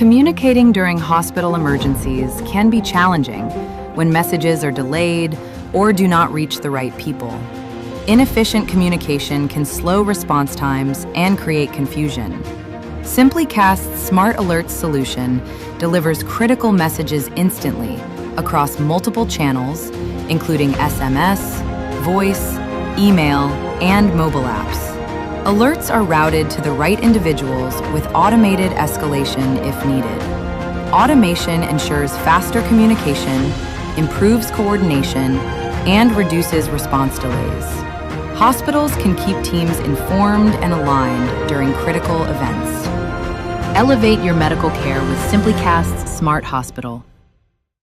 Communicating during hospital emergencies can be challenging when messages are delayed or do not reach the right people. Inefficient communication can slow response times and create confusion. SimplyCast's Smart Alerts solution delivers critical messages instantly across multiple channels, including SMS, voice, email, and mobile apps. Alerts are routed to the right individuals with automated escalation if needed. Automation ensures faster communication, improves coordination, and reduces response delays. Hospitals can keep teams informed and aligned during critical events. Elevate your medical care with SimplyCast's Smart Hospital.